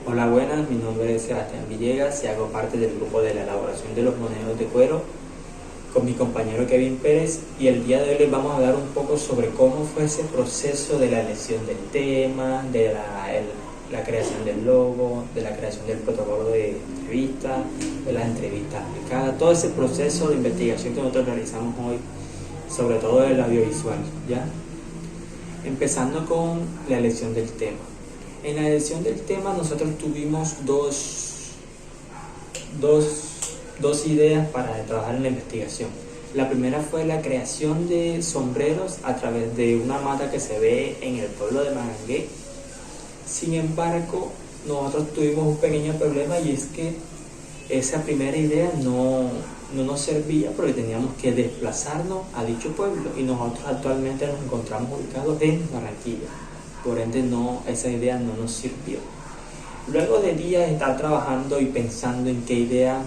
Hola, buenas, mi nombre es Sebastián Villegas y hago parte del grupo de la elaboración de los monederos de cuero con mi compañero Kevin Pérez, y el día de hoy les vamos a hablar un poco sobre cómo fue ese proceso de la elección del tema, de la creación del logo, de la creación del protocolo de entrevista, de las entrevistas aplicadas, todo ese proceso de investigación que nosotros realizamos hoy, sobre todo del audiovisual, ¿ya? Empezando con la elección del tema. En la elección del tema nosotros tuvimos dos ideas para trabajar en la investigación. La primera fue la creación de sombreros a través de una mata que se ve en el pueblo de Manangué. Sin embargo, nosotros tuvimos un pequeño problema, y es que esa primera idea no nos servía porque teníamos que desplazarnos a dicho pueblo, y nosotros actualmente nos encontramos ubicados en Barranquilla. Por ende, esa idea no nos sirvió. Luego de días de estar trabajando y pensando en qué idea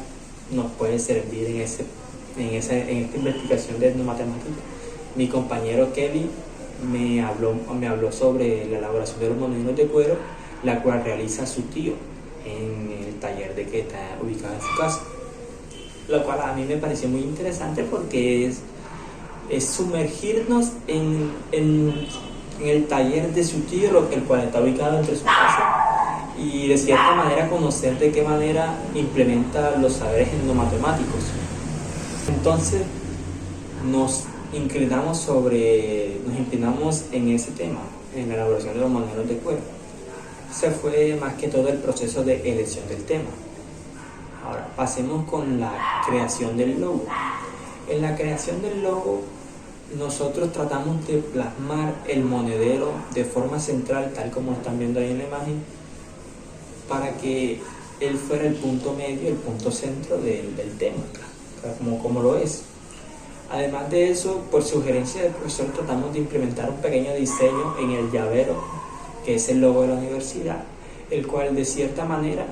nos puede servir en esta investigación de etnomatemática, mi compañero Kevin me habló sobre la elaboración de los monederos de cuero, la cual realiza su tío en el taller de que está ubicado en su casa, lo cual a mí me pareció muy interesante porque es sumergirnos en el taller de su tío, el cual está ubicado entre su casa, y de cierta manera conocer de qué manera implementa los saberes etnomatemáticos. Entonces nos inclinamos en ese tema, en la elaboración de los monederos de cuero. Se fue más que todo el proceso de elección del tema. Ahora pasemos con la creación del logo. En la creación del logo nosotros tratamos de plasmar el monedero de forma central, tal como están viendo ahí en la imagen, para que él fuera el punto medio, el punto centro del tema, como lo es. Además de eso, por sugerencia del profesor, tratamos de implementar un pequeño diseño en el llavero, que es el logo de la universidad, el cual de cierta manera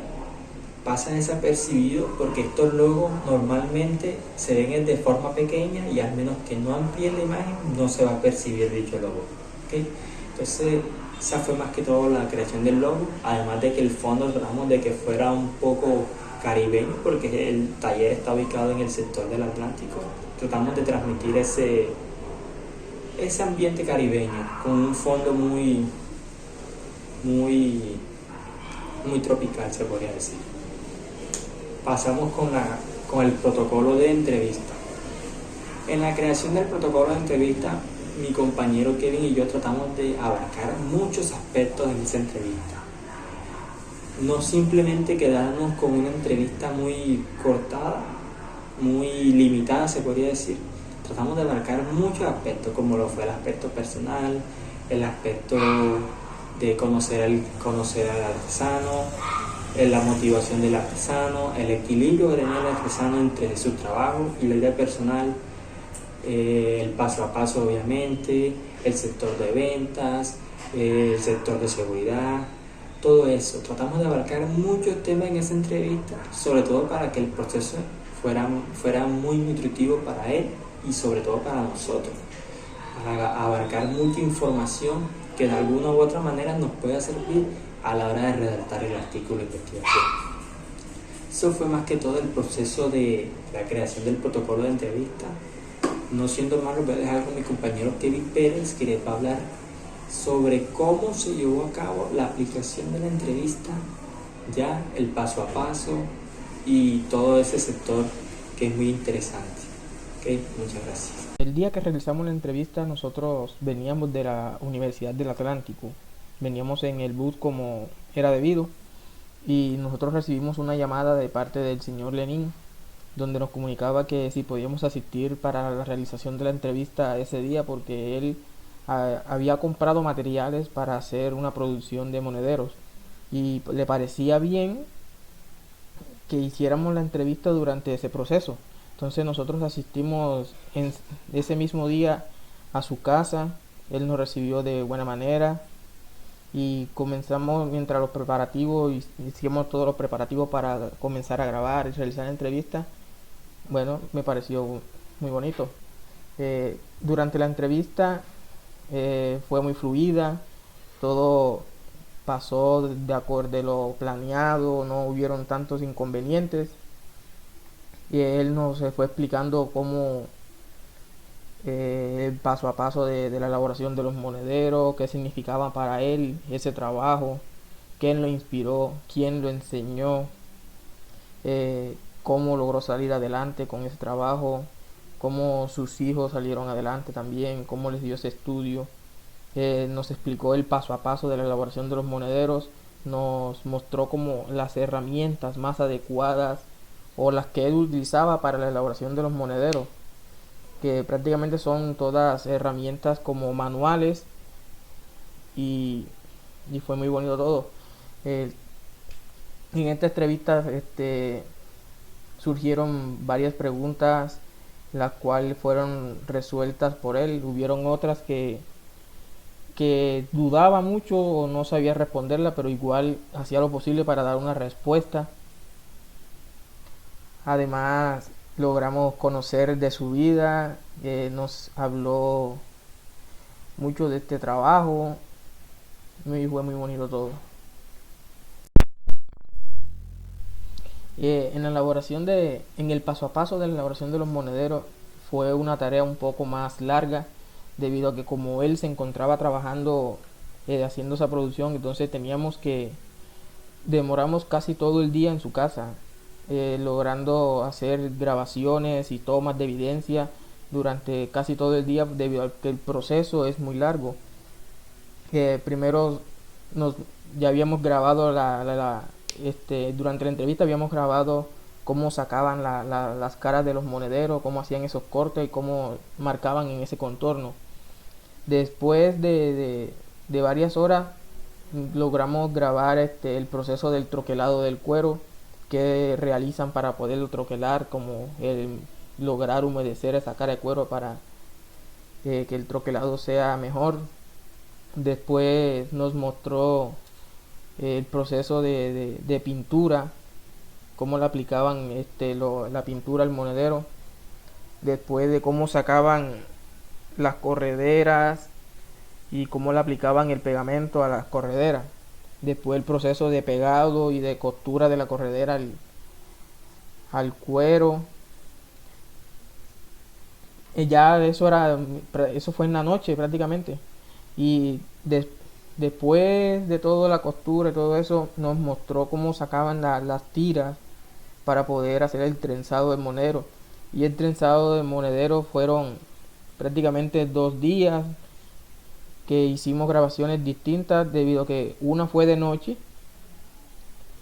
pasa desapercibido porque estos logos normalmente se ven de forma pequeña, y al menos que no amplíen la imagen no se va a percibir dicho logo, ¿okay? Entonces esa fue más que todo la creación del logo, además de que el fondo tratamos de que fuera un poco caribeño porque el taller está ubicado en el sector del Atlántico. Tratamos de transmitir ese ambiente caribeño con un fondo muy tropical, se podría decir. Pasamos con el protocolo de entrevista. En la creación del protocolo de entrevista, mi compañero Kevin y yo tratamos de abarcar muchos aspectos en esa entrevista. No simplemente quedarnos con una entrevista muy cortada, muy limitada, se podría decir. Tratamos de abarcar muchos aspectos, como lo fue el aspecto personal, el aspecto de conocer al artesano, la motivación del artesano, el equilibrio que tenía el artesano entre su trabajo y la idea personal, el paso a paso obviamente, el sector de ventas, el sector de seguridad, todo eso. Tratamos de abarcar muchos temas en esa entrevista, sobre todo para que el proceso fuera muy nutritivo para él y sobre todo para nosotros, para abarcar mucha información que de alguna u otra manera nos pueda servir a la hora de redactar el artículo de investigación. Eso fue más que todo el proceso de la creación del protocolo de entrevista. No siendo más, lo voy a dejar con mi compañero Kevin Pérez, que les va a hablar sobre cómo se llevó a cabo la aplicación de la entrevista, ya el paso a paso y todo ese sector que es muy interesante. Okay, muchas gracias. El día que realizamos la entrevista, nosotros veníamos de la Universidad del Atlántico, veníamos en el bus como era debido, y nosotros recibimos una llamada de parte del señor Lenin, donde nos comunicaba que si podíamos asistir para la realización de la entrevista ese día, porque él había comprado materiales para hacer una producción de monederos y le parecía bien que hiciéramos la entrevista durante ese proceso. Entonces nosotros asistimos en ese mismo día a su casa, él nos recibió de buena manera y comenzamos mientras los preparativos, hicimos todos los preparativos para comenzar a grabar y realizar la entrevista. Bueno, me pareció muy bonito. Durante la entrevista fue muy fluida, todo pasó de acuerdo a lo planeado, no hubieron tantos inconvenientes. Y él nos fue explicando cómo el paso a paso de la elaboración de los monederos, qué significaba para él ese trabajo, quién lo inspiró, quién lo enseñó, cómo logró salir adelante con ese trabajo, cómo sus hijos salieron adelante también, cómo les dio ese estudio. Nos explicó el paso a paso de la elaboración de los monederos, nos mostró como las herramientas más adecuadas o las que él utilizaba para la elaboración de los monederos, que prácticamente son todas herramientas como manuales, y, y fue muy bonito todo. En esta entrevista surgieron varias preguntas, las cuales fueron resueltas por él. Hubieron otras que dudaba mucho o no sabía responderla, pero igual hacía lo posible para dar una respuesta. Además, logramos conocer de su vida, nos habló mucho de este trabajo, y fue muy bonito todo. En la elaboración en el paso a paso de la elaboración de los monederos fue una tarea un poco más larga, debido a que como él se encontraba trabajando, haciendo esa producción, entonces demoramos casi todo el día en su casa, logrando hacer grabaciones y tomas de evidencia durante casi todo el día, debido a que el proceso es muy largo. Primero ya habíamos grabado durante la entrevista habíamos grabado cómo sacaban las caras de los monederos, cómo hacían esos cortes y cómo marcaban en ese contorno. Después de varias horas logramos grabar el proceso del troquelado del cuero, que realizan para poderlo troquelar, como lograr humedecer esa cara de cuero para que el troquelado sea mejor. Después nos mostró el proceso de pintura, cómo le aplicaban la pintura al monedero, después de cómo sacaban las correderas y cómo le aplicaban el pegamento a las correderas, después el proceso de pegado y de costura de la corredera al cuero. Ya eso fue en la noche prácticamente, y después de toda la costura y todo eso nos mostró cómo sacaban las tiras para poder hacer el trenzado del monedero. Y el trenzado del monedero fueron prácticamente 2 días que hicimos grabaciones distintas, debido a que una fue de noche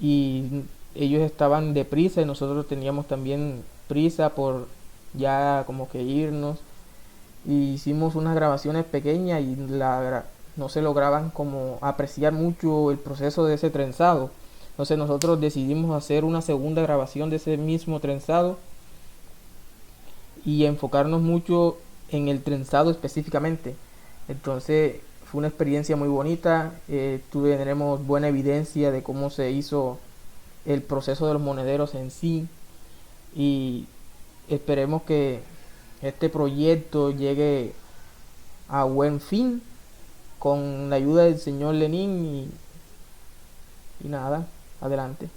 y ellos estaban deprisa y nosotros teníamos también prisa por ya como que irnos, y hicimos unas grabaciones pequeñas y no se lograban como apreciar mucho el proceso de ese trenzado. Entonces nosotros decidimos hacer una segunda grabación de ese mismo trenzado y enfocarnos mucho en el trenzado específicamente. Entonces fue una experiencia muy bonita. Tendremos buena evidencia de cómo se hizo el proceso de los monederos en sí, y esperemos que este proyecto llegue a buen fin con la ayuda del señor Lenin, y nada, adelante.